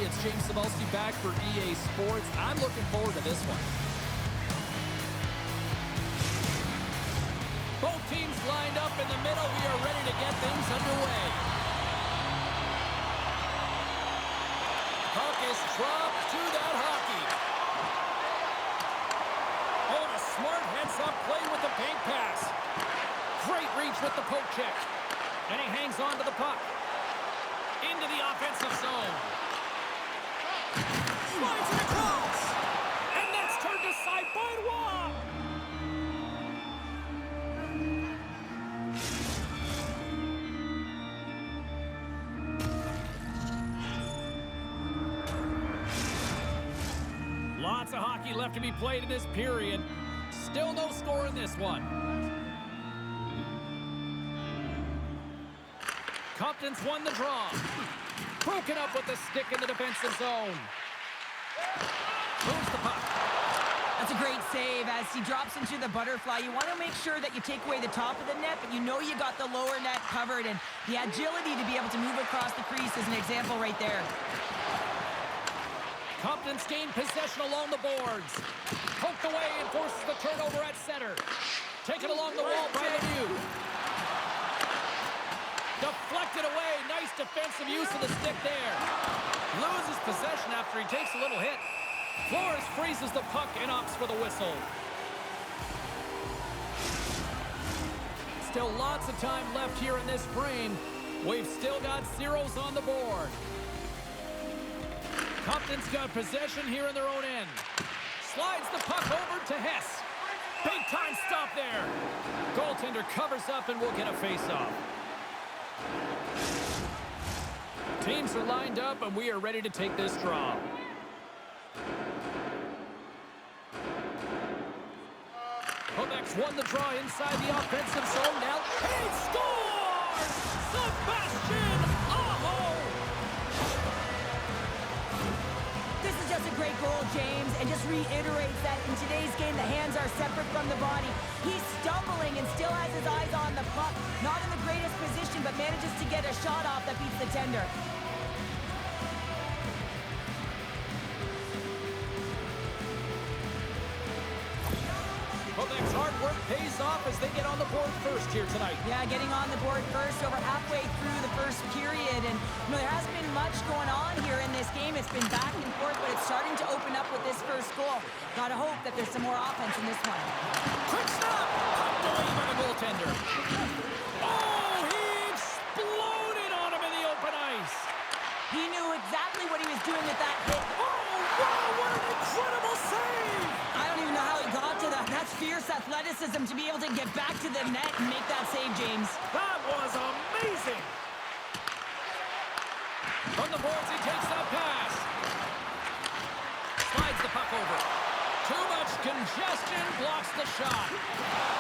It's James Cebulski back for EA Sports. I'm looking forward to this one. Both teams lined up in the middle. We are ready to get things underway. Puck is dropped to that hockey. Oh, a smart heads-up play with the bank pass. Great reach with the poke check. And he hangs on to the puck. Into the offensive zone. Slides it across. And that's turned aside by Roy. Lots of hockey left to be played in this period. Still no score in this one. Compton's won the draw. Broken up with the stick in the defensive zone. Moves the puck. That's a great save as he drops into the butterfly. You want to make sure that you take away the top of the net, but you know you got the lower net covered, and the agility to be able to move across the crease is an example right there. Compton's gained possession along the boards. Poked away and forces the turnover at center. Taken along the wall by Lemieux. Deflected away. Nice defensive use of the stick there. Loses possession after he takes a little hit. Flores freezes the puck and opts for the whistle. Still lots of time left here in this frame. We've still got zeros on the board. Compton's got possession here in their own end. Slides the puck over to Hess. Big time stop there. Goaltender covers up and will get a face-off. Teams are lined up and we are ready to take this draw. Quebec's won the draw inside the offensive zone now. He scores! Sebastian Aho! This is just a great goal, James, and just reiterates that in today's game, the hands are separate from the body. He's stumbling and still has his eyes on the puck. Not in the greatest position, but manages to get a shot off that beats the tender. Quebec's hard work pays off as they get on the board first here tonight. Yeah, getting on the board first over halfway through the first period. And, there hasn't been much going on here in this game. It's been back and forth, but it's starting to open up with this first goal. Gotta hope that there's some more offense in this one. Quick stop! Pumped away by the goaltender. Oh, he exploded on him in the open ice. He knew exactly what he was doing with that hit. Oh, wow, what an incredible save! I don't even know how he got to that. That's fierce athleticism to be able to get back to the net and make that save, James. That was amazing! From the boards, he takes that pass. Slides the puck over. Too much congestion, blocks the shot.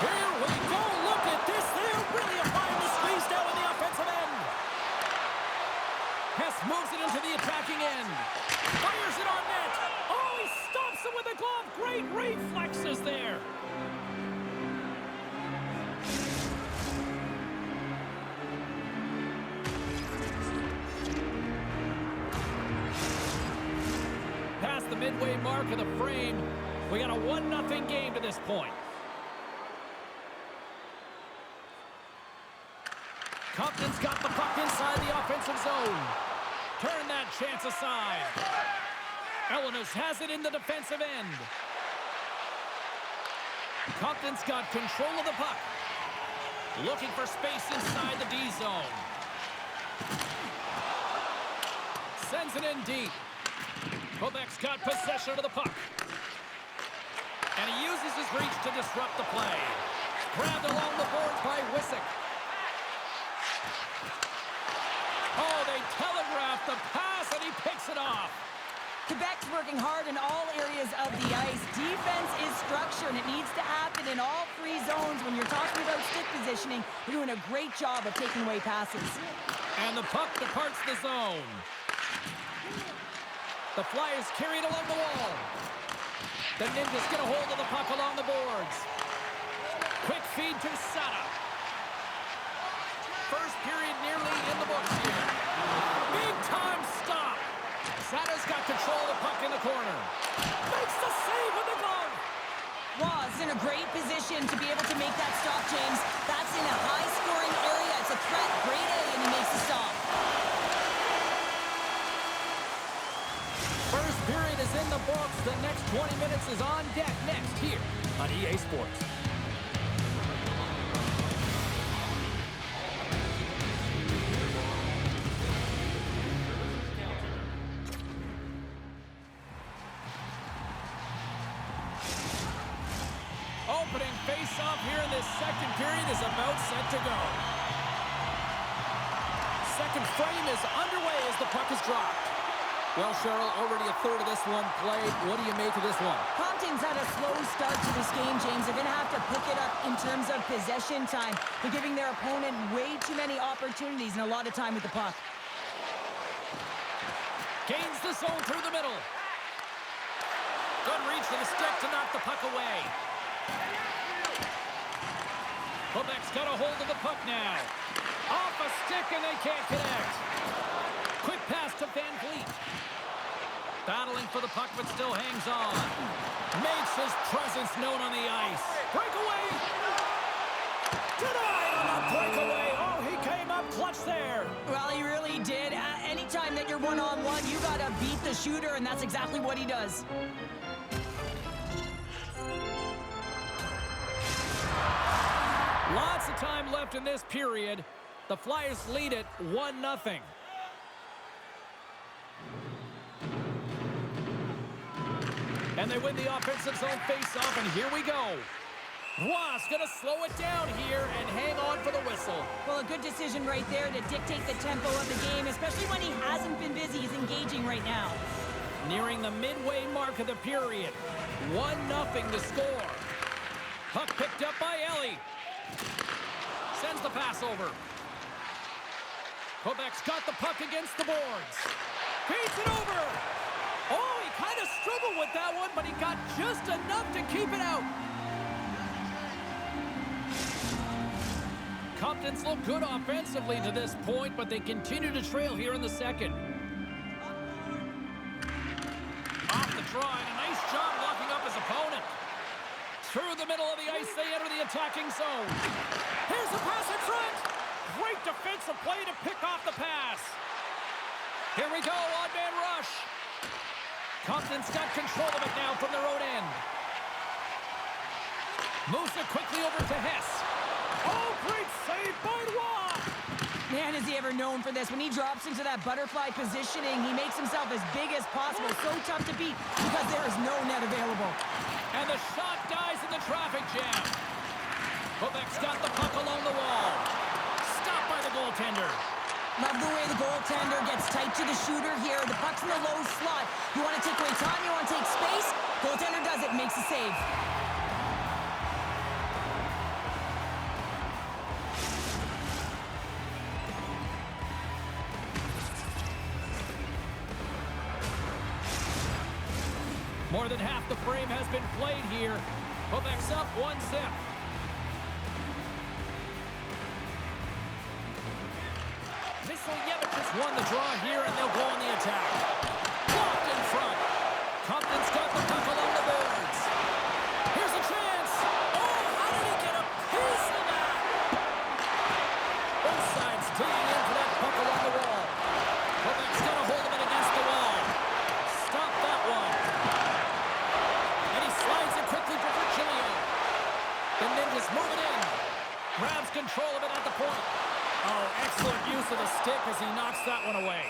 Here we go, look at this. They're really applying the squeeze down in the offensive end. Hess moves it into the attacking end. Fires it on net. Oh, he stops it with a glove. Great reflexes there. Past the midway mark of the frame, we got a 1-0 game to this point. Compton's got the puck inside the offensive zone. Turn that chance aside. Elenis has it in the defensive end. Compton's got control of the puck. Looking for space inside the D zone. Sends it in deep. Quebec's got possession of the puck. And he uses his reach to disrupt the play. Grabbed along the boards by Wisik. Oh, they telegraph the pass, and he picks it off. Quebec's working hard in all areas of the ice. Defense is structure, and it needs to happen in all three zones. When you're talking about stick positioning, they're doing a great job of taking away passes. And the puck departs the zone. The Flyers carried along the wall. The Ninjas get a hold of the puck along the boards. Quick feed to Sada. First period nearly in the books here. Big time stop. Sada's control of the puck in the corner. Makes the save with the glove. Ross in a great position to be able to make that stop, James. That's in a high-scoring area. It's a threat, grade A, and he makes the stop. First period is in the books. The next 20 minutes is on deck next here on EA Sports. Opening face-off here in this second period is about set to go. Second frame is underway as the puck is dropped. Well, Cheryl, already a third of this one played. What do you make of this one? Compton's had a slow start to this game, James. They're going to have to pick it up in terms of possession time. They're giving their opponent way too many opportunities and a lot of time with the puck. Gains the zone through the middle. Good reach to the stick to knock the puck away. Quebec's got a hold of the puck now. Off a stick and they can't connect. Quick pass to Van Vliet. Battling for the puck but still hangs on. Makes his presence known on the ice. Breakaway. Denied on the breakaway. Oh, he came up clutch there. Well, he really did. Anytime that you're one-on-one, you got to beat the shooter, and that's exactly what he does. Lots of time left in this period. The Flyers lead it 1-0. And they win the offensive zone face-off, and here we go. Ross going to slow it down here and hang on for the whistle. Well, a good decision right there to dictate the tempo of the game, especially when he hasn't been busy. He's engaging right now. Nearing the midway mark of the period. 1-0 to score. Puck picked up by Ellie. Sends the pass over. Quebec's got the puck against the boards. Feeds it over. Oh, he kind of struggled with that one, but he got just enough to keep it out. Compton's look good offensively to this point, but they continue to trail here in the second. Off the try, and a nice job locking up his opponent. Through the middle of the ice, they enter the attacking zone. Here's the pass in front. Great defensive play to pick off the pass. Here we go, odd-man rush. Compton's got control of it now from their own end. Moves it quickly over to Hess. Oh, great save by Roy. Man, is he ever known for this. When he drops into that butterfly positioning, he makes himself as big as possible. So tough to beat because there is no net available. And the shot dies in the traffic jam. Quebec's got the puck along the wall. Stopped by the goaltender. Love the way the goaltender gets tight to the shooter here. The puck's in the low slot. You want to take away time, you want to take space. Goaltender does it, makes the save. More than half the frame has been played here. Quebec's up 1-0. Vasiljevic has won the draw here, and they'll go on the attack. Blocked in front. Compton's got the puck along the boards. Here's a chance. Oh, how did he get a piece of that? Both sides digging in for that puck along the wall. Quebec's got a hold of it against the wall. Stop that one. And he slides it quickly for Virgilio. The Ninjas move it in. Grabs control of it at the point. Oh, excellent use of the stick as he knocks that one away.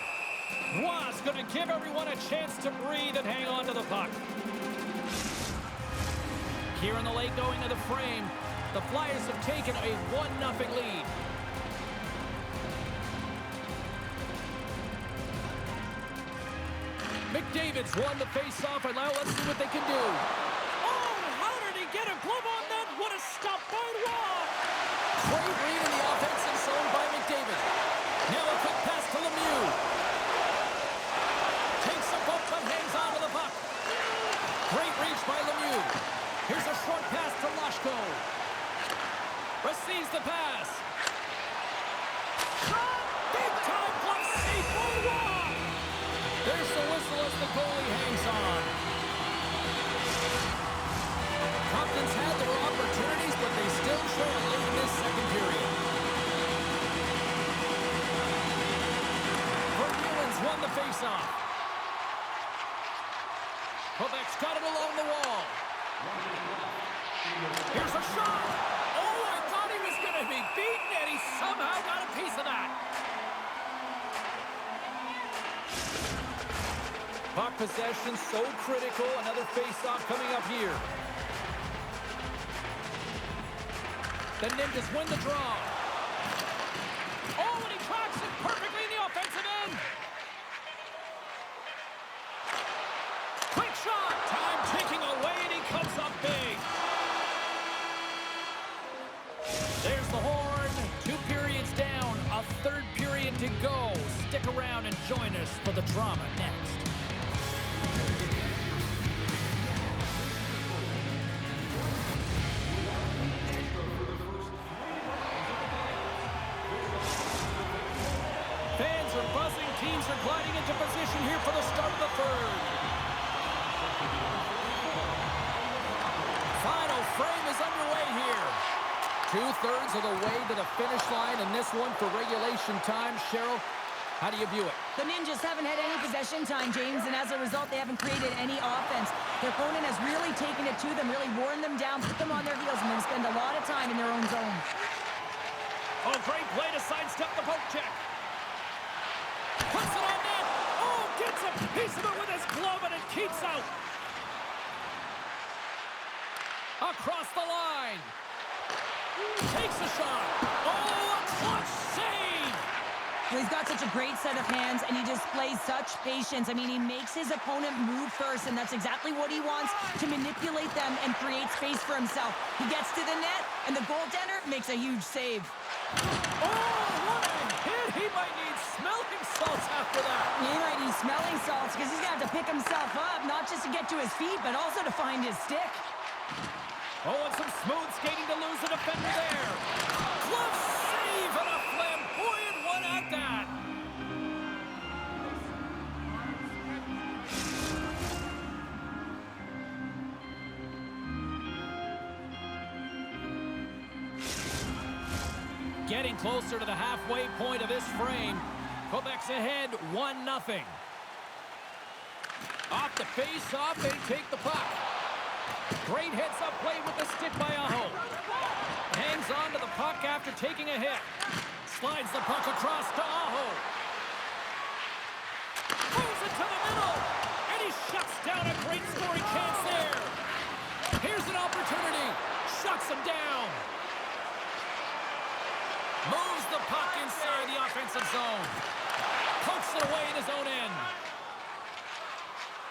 Was going to give everyone a chance to breathe and hang on to the puck. Here in the late going of the frame, the Flyers have taken a 1-0 lead. McDavid's won the face-off, and now let's see what they can do. Oh, how did he get a glove on that? What a stop by Roy! Great read in the offensive zone by McDavid. Now a quick pass to Lemieux. Takes a bump but hangs on to the puck. Great reach by Lemieux. Here's a short pass to Lashko. Receives the pass. Shot! Big time block save by Roy. There's the whistle as the goalie faceoff. Quebec's got it along the wall. Here's a shot. Oh, I thought he was going to be beaten, and he somehow got a piece of that. Puck possession so critical. Another face-off coming up here. The Ninjas win the draw. Oh, and he tracks it perfectly in the offensive end. Quick shot. Time ticking away, and he comes up big. There's the horn. 2 periods down. A third period to go. Stick around and join us for the drama next. Fans are buzzing. Teams are gliding into position here for the start of the third. Final frame is underway here. 2/3 of the way to the finish line, and this one for regulation time. Cheryl, how do you view it? The Ninjas haven't had any possession time, James, and as a result, they haven't created any offense. Their opponent has really taken it to them, really worn them down, put them on their heels, and then spend a lot of time in their own zone. Oh, great play to sidestep the poke check. Puts it on net. Oh, gets a piece of it with his glove, and it keeps out. Across the line. Takes a shot. Oh, a clutch save. Well, he's got such a great set of hands, and he displays such patience. I mean, he makes his opponent move first, and that's exactly what he wants, to manipulate them and create space for himself. He gets to the net, and the goaltender makes a huge save. Oh, what a hit. He might need smelling salts after that. He might need smelling salts because he's going to have to pick himself up, not just to get to his feet, but also to find his stick. Oh, and some smooth skating to lose a defender there. Glove save and a flamboyant one at that. Getting closer to the halfway point of this frame. Quebec's ahead 1-0. Off the face-off, they take the puck. Great heads-up play with the stick by Aho. Hangs on to the puck after taking a hit. Slides the puck across to Aho. Throws it to the middle. And he shuts down a great scoring chance there. Here's an opportunity. Shuts him down. Moves the puck inside the offensive zone. Pokes it away in his own end.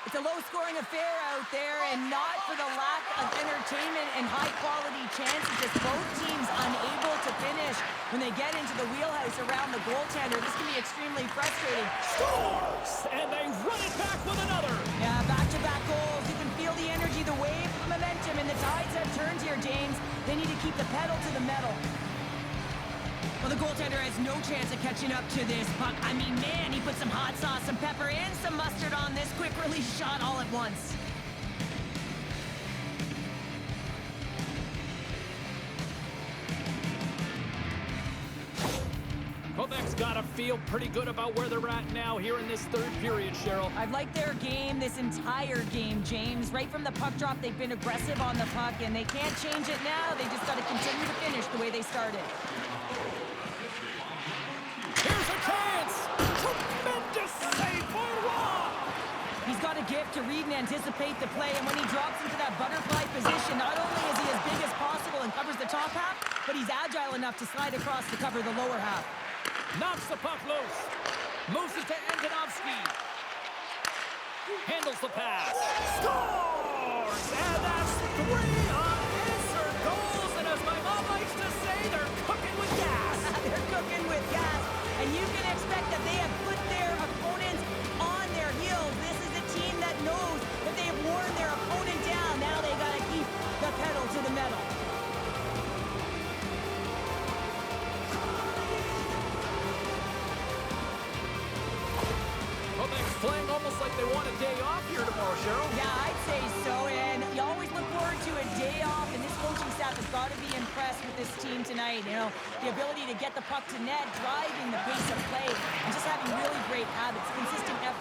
It's a low-scoring affair out there, and not for the lack of entertainment and high-quality chances. Just both teams unable to finish when they get into the wheelhouse around the goaltender. This can be extremely frustrating. Scores! And they run it back with another. Yeah, back-to-back goals. You can feel the energy, the wave, the momentum, and the tides have turned here, James. They need to keep the pedal to the metal. Well, the goaltender has no chance of catching up to this puck. I mean, man, he put some hot sauce, some pepper, and some mustard on this quick release shot all at once. Quebec's got to feel pretty good about where they're at now here in this third period, Cheryl. I've liked their game this entire game, James. Right from the puck drop, they've been aggressive on the puck, and they can't change it now. They just got to continue to finish the way they started. Here's a chance! Tremendous save by Roy! He's got a gift to read and anticipate the play, and when he drops into that butterfly position, not only is he as big as possible and covers the top half, but he's agile enough to slide across to cover the lower half. Knocks the puck loose. Moves it to Antonovsky. Handles the pass. Scores! And that's 3 unanswered goals, and as my mom likes to say, they're cooking with gas. They're cooking with gas, and you can expect that they have put their opponents on their heels. This is a team that knows that they have worn their opponent down. Now they got to keep the pedal to the metal. Quebec's playing almost like they want a day off here tomorrow, Cheryl. Yeah, I'd say so, and you always look forward to a day off, and this coaching staff has got to be impressed with this team tonight. You know, the ability to get the puck to net, driving the pace of play, and just having really great habits, consistent effort.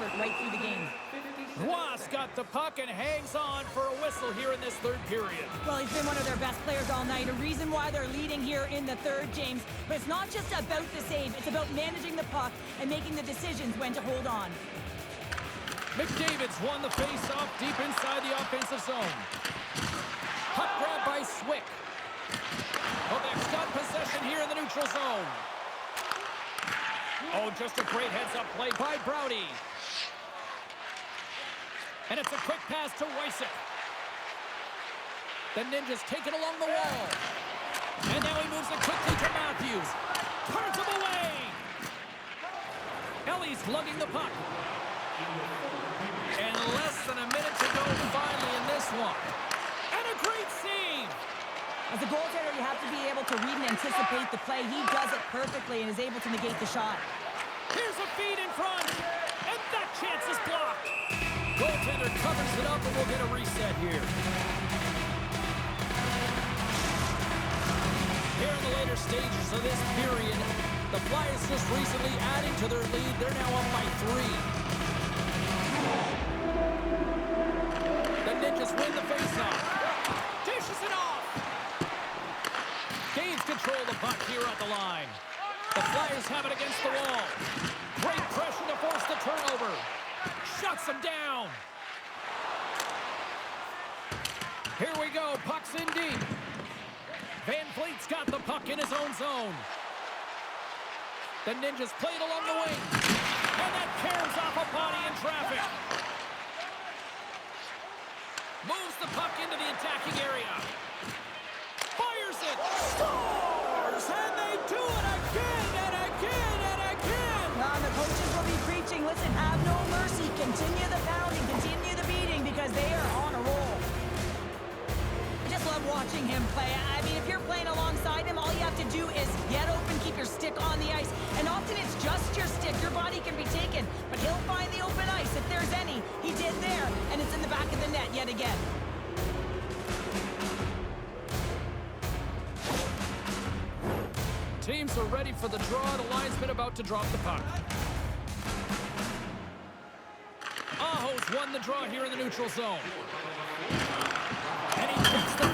got the puck and hangs on for a whistle here in this third period. Well, he's been one of their best players all night, a reason why they're leading here in the third, James. But it's not just about the save, it's about managing the puck and making the decisions when to hold on. McDavid's won the face-off deep inside the offensive zone. Puck grab by Swick. Quebec's got possession here in the neutral zone. Oh, just a great heads-up play by Browdy. And it's a quick pass to Wysick. The Ninjas take it along the wall. And now he moves it quickly to Matthews. Turns him away. Ellie's lugging the puck. And less than a minute to go finally in this one. And a great save. As a goaltender, you have to be able to read and anticipate the play. He does it perfectly and is able to negate the shot. Here's a feed in front. And that chance is blocked. Goaltender covers it up and we'll get a reset here. Here in the later stages of this period, the Flyers just recently adding to their lead. They're now up by 3. The Ninjas win the faceoff. Dishes it off. Gains control of the puck here at the line. The Flyers have it against the wall. Great pressure to force the turnover. Shuts him down. Here we go. Puck's in deep. Van Vliet's got the puck in his own zone. The Ninjas play it along the wing. And that caroms off a body in traffic. Moves the puck into the attacking area. Fires it. Scores! And they do it again and again and again. The coaches will be preaching, listen, have no mercy. Continue the pounding, continue the beating because they are on a roll. I just love watching him play. I mean, if you're playing alongside him, all you have to do is get open, keep your stick on the ice. And often it's just your stick. Your body can be taken, but he'll find the open ice if there's any. He did there, and it's in the back of the net yet again. Teams are ready for the draw. The linesman about to drop the puck. Aho's won the draw here in the neutral zone. And he takes the